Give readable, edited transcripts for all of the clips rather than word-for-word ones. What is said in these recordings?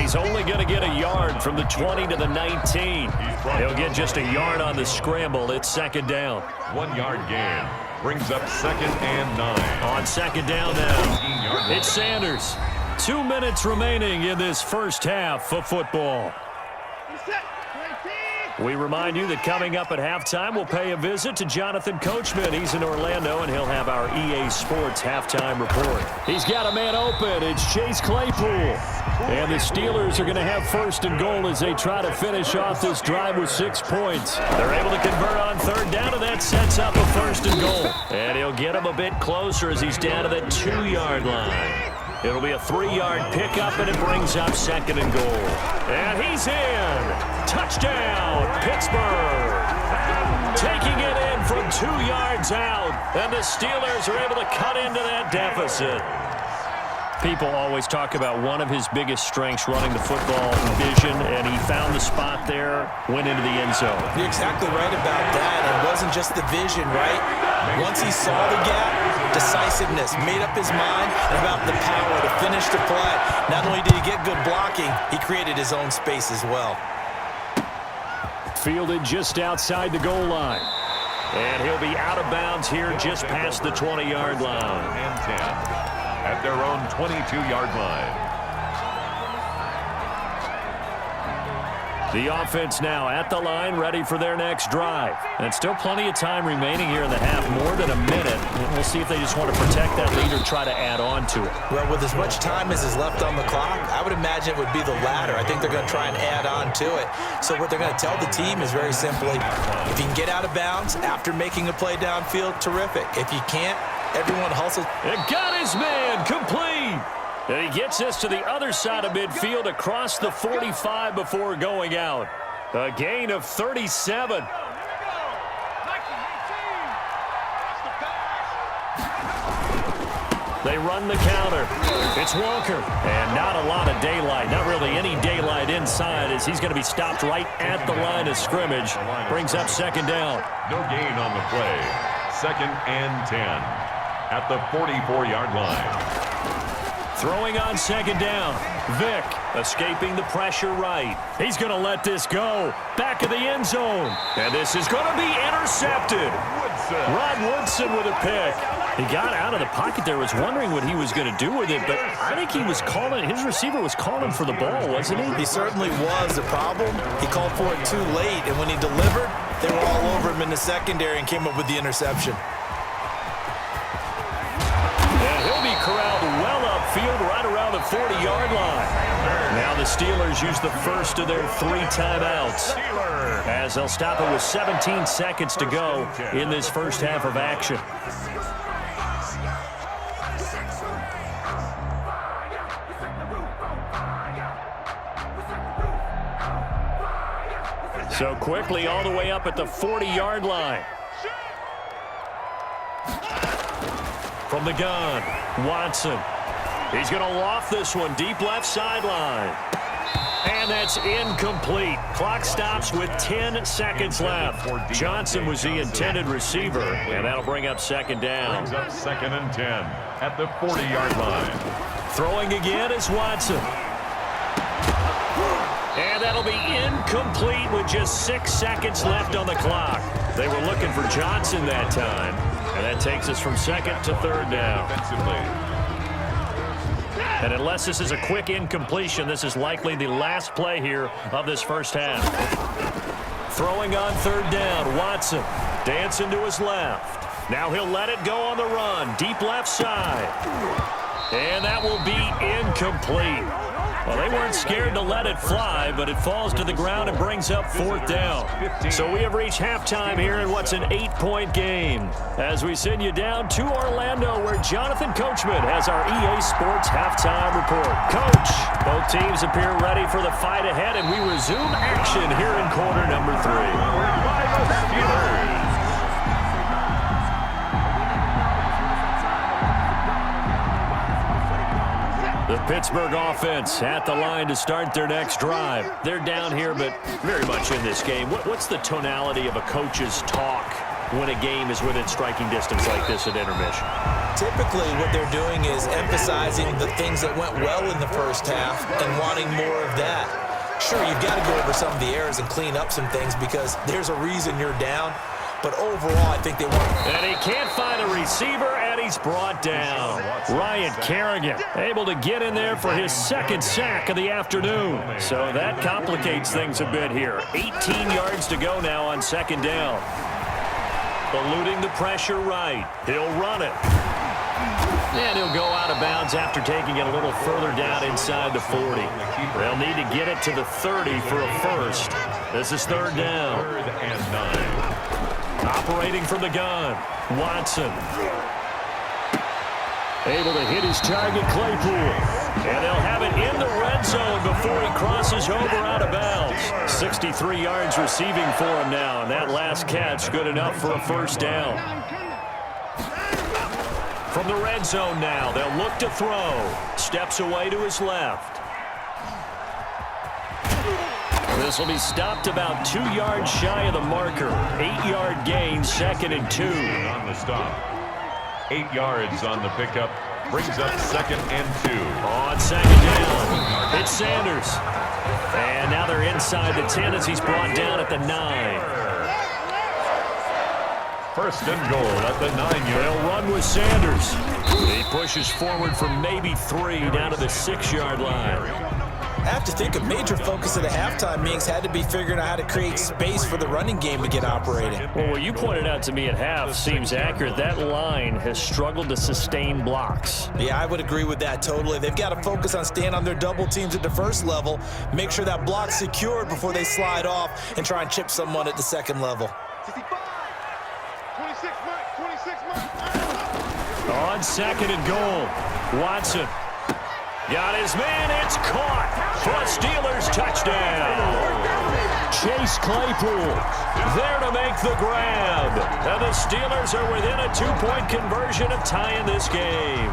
He's only going to get a yard from the 20 to the 19. He'll get just a yard on the scramble. It's second down. 1 yard gain. Brings up 2nd and 9. On second down now, it's Sanders. 2 minutes remaining in this first half of football. We remind you that coming up at halftime, we'll pay a visit to Jonathan Coachman. He's in Orlando, and he'll have our EA Sports halftime report. He's got a man open. It's Chase Claypool. And the Steelers are going to have first and goal as they try to finish off this drive with 6 points. They're able to convert on third down, and that sets up a first and goal. And he'll get him a bit closer as he's down to the 2-yard line. It'll be a 3-yard pickup, and it brings up second and goal. And he's in. Touchdown, Pittsburgh. Taking it in from 2 yards out, and the Steelers are able to cut into that deficit. People always talk about one of his biggest strengths running the football, vision, and he found the spot there, went into the end zone. You're exactly right about that. It wasn't just the vision, right? Once he saw the gap, decisiveness, made up his mind, and about the power to finish the play. Not only did he get good blocking, he created his own space as well. Fielded just outside the goal line. And he'll be out of bounds here just past the 20-yard line. And 10 at their own 22-yard line. The offense now at the line, ready for their next drive. And still plenty of time remaining here in the half, more than a minute. We'll see if they just want to protect that lead or try to add on to it. Well, with as much time as is left on the clock, I would imagine it would be the latter. I think they're going to try and add on to it. So what they're going to tell the team is very simply, if you can get out of bounds after making a play downfield, terrific. If you can't, everyone hustles. And got his man complete. And he gets this to the other side of midfield across the 45 before going out. A gain of 37. They run the counter. It's Walker. And not a lot of daylight. Not really any daylight inside as he's going to be stopped right at the line of scrimmage. Brings up second down. No gain on the play. 2nd and 10 at the 44-yard line. Throwing on second down. Vick escaping the pressure right. He's going to let this go. Back of the end zone. And this is going to be intercepted. Rod Woodson with a pick. He got out of the pocket there, was wondering what he was going to do with it, but I think he was calling, his receiver was calling for the ball, wasn't he? He certainly was. The problem, he called for it too late, and when he delivered, they were all over him in the secondary and came up with the interception. And he'll be corralled well upfield right around the 40-yard line. Now the Steelers use the first of their 3 timeouts as they'll stop it with 17 seconds to go in this first half of action. So quickly all the way up at the 40-yard line. From the gun, Watson. He's going to loft this one deep left sideline. And that's incomplete. Clock stops with 10 seconds left. Johnson was the intended receiver, and that'll bring up second down. Brings up 2nd and 10 at the 40-yard line. Throwing again is Watson. And that'll be incomplete with just 6 seconds left on the clock. They were looking for Johnson that time. And that takes us from second to third down. And unless this is a quick incompletion, this is likely the last play here of this first half. Throwing on third down, Watson. Dancing to his left. Now he'll let it go on the run. Deep left side. And that will be incomplete. Well, they weren't scared to let it fly, but it falls to the ground and brings up fourth down. So we have reached halftime here in what's an 8-point game as we send you down to Orlando where Jonathan Coachman has our EA Sports halftime report. Coach, both teams appear ready for the fight ahead, and we resume action here in quarter number 3. The Pittsburgh offense at the line to start their next drive. They're down here, but very much in this game. What's the tonality of a coach's talk when a game is within striking distance like this at intermission? Typically, what they're doing is emphasizing the things that went well in the first half and wanting more of that. Sure, you've got to go over some of the errors and clean up some things because there's a reason you're down. But overall, I think they want. And he can't find a receiver, and he's brought down. Ryan Kerrigan able to get in there for his second sack of the afternoon. So that complicates things a bit here. 18 yards to go now on second down. Eluding the pressure right. He'll run it. And he'll go out of bounds after taking it a little further down inside the 40. They'll need to get it to the 30 for a first. This is third down. 3rd and 9. Operating from the gun, Watson. Able to hit his target, Claypool. And they'll have it in the red zone before he crosses over out of bounds. 63 yards receiving for him now, and that last catch good enough for a first down. From the red zone now, they'll look to throw. Steps away to his left. This will be stopped about 2 yards shy of the marker. 8-yard gain, 2nd and 2. On the stop. 8 yards on the pickup. Brings up 2nd and 2. On second down, it's Sanders. And now they're inside the 10 as he's brought down at the 9. 1st and goal at the 9-yard. They'll run with Sanders. He pushes forward from maybe 3 down to the 6-yard line. I have to think a major focus of the halftime meetings had to be figuring out how to create space for the running game to get operating. Well, what you pointed out to me at half seems accurate. That line has struggled to sustain blocks. Yeah, I would agree with that totally. They've got to focus on staying on their double teams at the first level, make sure that block's secured before they slide off and try and chip someone at the second level. 26 Mike. On second and goal, Watson. Got his man, it's caught for a Steelers touchdown. Chase Claypool there to make the grab. And the Steelers are within a 2-point conversion of tying this game.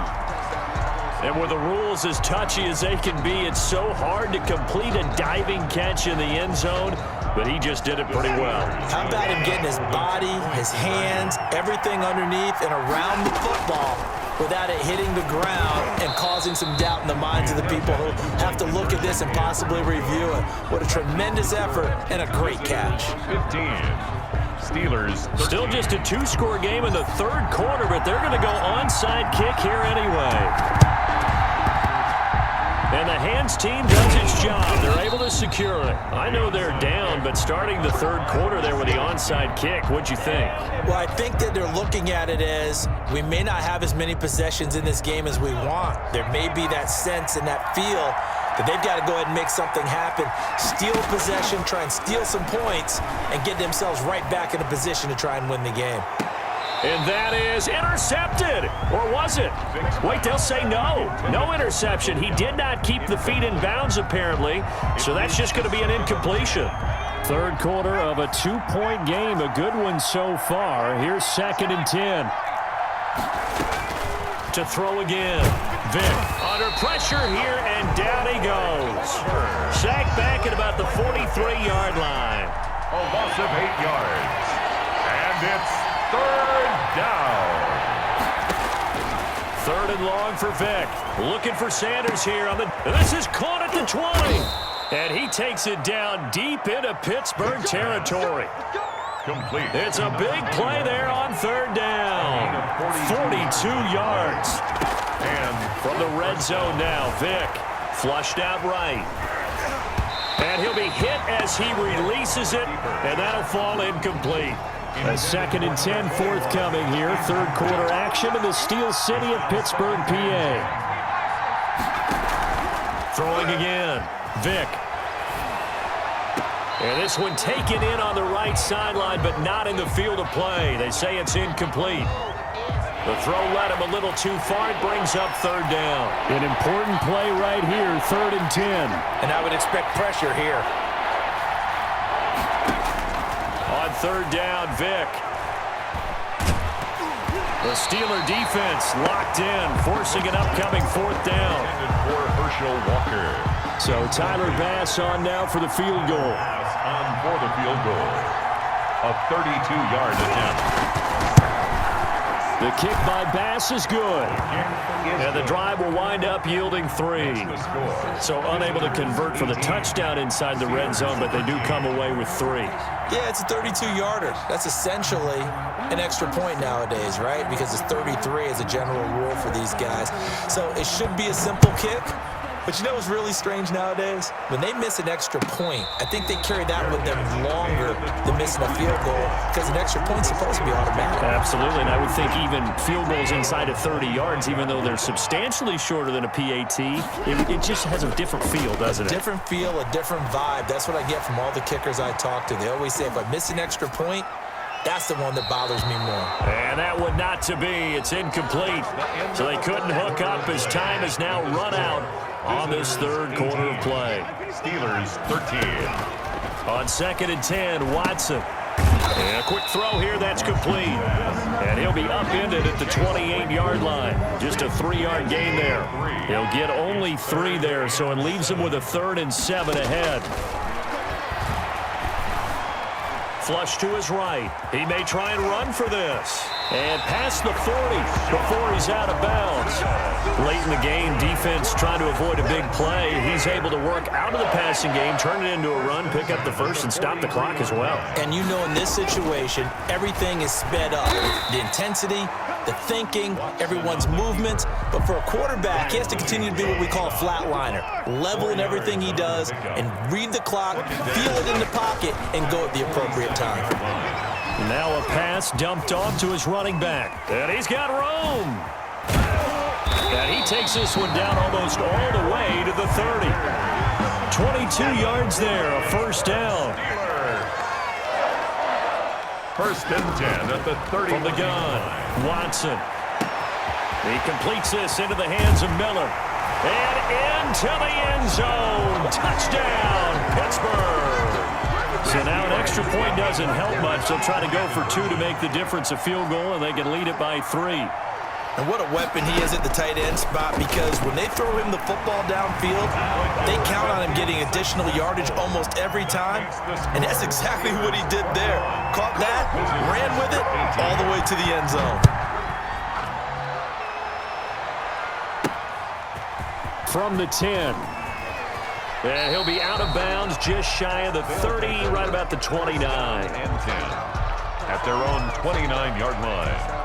And with the rules as touchy as they can be, it's so hard to complete a diving catch in the end zone, but he just did it pretty well. How about him getting his body, his hands, everything underneath and around the football without it hitting the ground and causing some doubt in the minds of the people who have to look at this and possibly review it. What a tremendous effort and a great catch. 15. Steelers. 13. Still just a 2-score game in the third quarter, but they're going to go onside kick here anyway. And the hands team does its job. They're able to secure it. I know they're down, but starting the third quarter there with the onside kick, what'd you think? Well, I think that they're looking at it as we may not have as many possessions in this game as we want. There may be that sense and that feel that they've got to go ahead and make something happen, steal possession, try and steal some points, and get themselves right back in a position to try and win the game. And that is intercepted. Or was it? Wait, they'll say no. No interception. He did not keep the feet in bounds, apparently. So that's just going to be an incompletion. Third quarter of a 2-point game. A good one so far. Here's 2nd and 10. To throw again. Vick under pressure here, and down he goes. Sacked back at about the 43-yard line. A loss of 8 yards. And it's third down. 3rd and long for Vick. Looking for Sanders here. This is caught at the 20. And he takes it down deep into Pittsburgh territory. Complete. It's a big play there on 3rd down. 42 yards. And from the red zone now, Vick flushed out right. And he'll be hit as he releases it, and that'll fall incomplete. A 2nd and 10 forthcoming here. Third quarter action in the Steel City of Pittsburgh, PA. Throwing again. Vick. And this one taken in on the right sideline, but not in the field of play. They say it's incomplete. The throw led him a little too far. It brings up 3rd down. An important play right here, 3rd and 10. And I would expect pressure here. On 3rd down, Vick. The Steeler defense locked in, forcing an upcoming 4th down. For Herschel Walker. So Tyler Bass on now for the field goal. Bass on for the field goal. A 32-yard attempt. The kick by Bass is good. And the drive will wind up yielding 3. So unable to convert for the touchdown inside the red zone, but they do come away with 3. Yeah, it's a 32-yarder. That's essentially an extra point nowadays, right? Because it's 33 as a general rule for these guys. So it should be a simple kick. But you know what's really strange nowadays? When they miss an extra point, I think they carry that with them longer than missing a field goal because an extra point's supposed to be automatic. Absolutely, and I would think even field goals inside of 30 yards, even though they're substantially shorter than a PAT, it just has a different feel, doesn't it? A different feel, a different vibe. That's what I get from all the kickers I talk to. They always say if I miss an extra point, that's the one that bothers me more. And that would not to be. It's incomplete. So they couldn't hook up as time has now run out on this third quarter of play. Steelers 13. On 2nd and 10, Watson. And a quick throw here, that's complete. And he'll be upended at the 28-yard line. Just a 3-yard gain there. He'll get only 3 there, so it leaves him with a 3rd and 7 ahead. Flush to his right. He may try and run for this. And past the 40 before he's out of bounds. Late in the game, defense trying to avoid a big play. He's able to work out of the passing game, turn it into a run, pick up the first, and stop the clock as well. And you know in this situation, everything is sped up. The intensity, the thinking, everyone's movement. But for a quarterback, he has to continue to be what we call a flatliner. Level in everything he does and read the clock, feel it in the pocket, and go at the appropriate time. Now a pass dumped off to his running back. And he's got room. And he takes this one down almost all the way to the 30. 22 yards there, a first down. First and 10 at the 30. From the gun, Watson. He completes this into the hands of Miller. And into the end zone. Touchdown, Pittsburgh. So now an extra point doesn't help much. They'll try to go for 2 to make the difference a field goal, and they can lead it by 3. And what a weapon he is at the tight end spot, because when they throw him the football downfield, they count on him getting additional yardage almost every time. And that's exactly what he did there. Caught that, ran with it, all the way to the end zone. From the 10. And he'll be out of bounds just shy of the 30, right about the 29. And 10 at their own 29-yard line.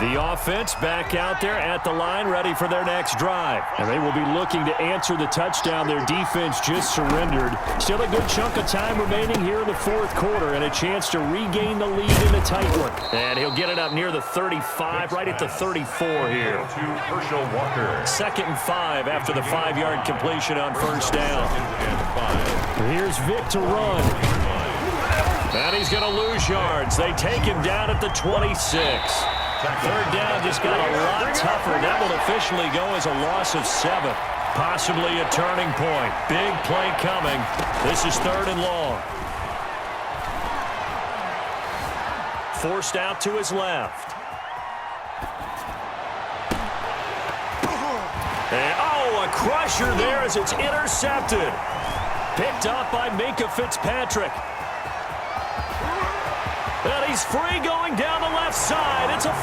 The offense back out there at the line, ready for their next drive. And they will be looking to answer the touchdown. Their defense just surrendered. Still a good chunk of time remaining here in the fourth quarter, and a chance to regain the lead in a tight one. And he'll get it up near the 35, right at the 34 here. To Herschel Walker. 2nd and 5 after the 5-yard completion on first down. Here's Vic to run. And he's going to lose yards. They take him down at the 26. Third down just got a lot tougher. That will officially go as a loss of 7. Possibly a turning point. Big play coming. This is 3rd and long. Forced out to his left. And, a crusher there as it's intercepted. Picked up by Minka Fitzpatrick. And he's free going down the left side. It's a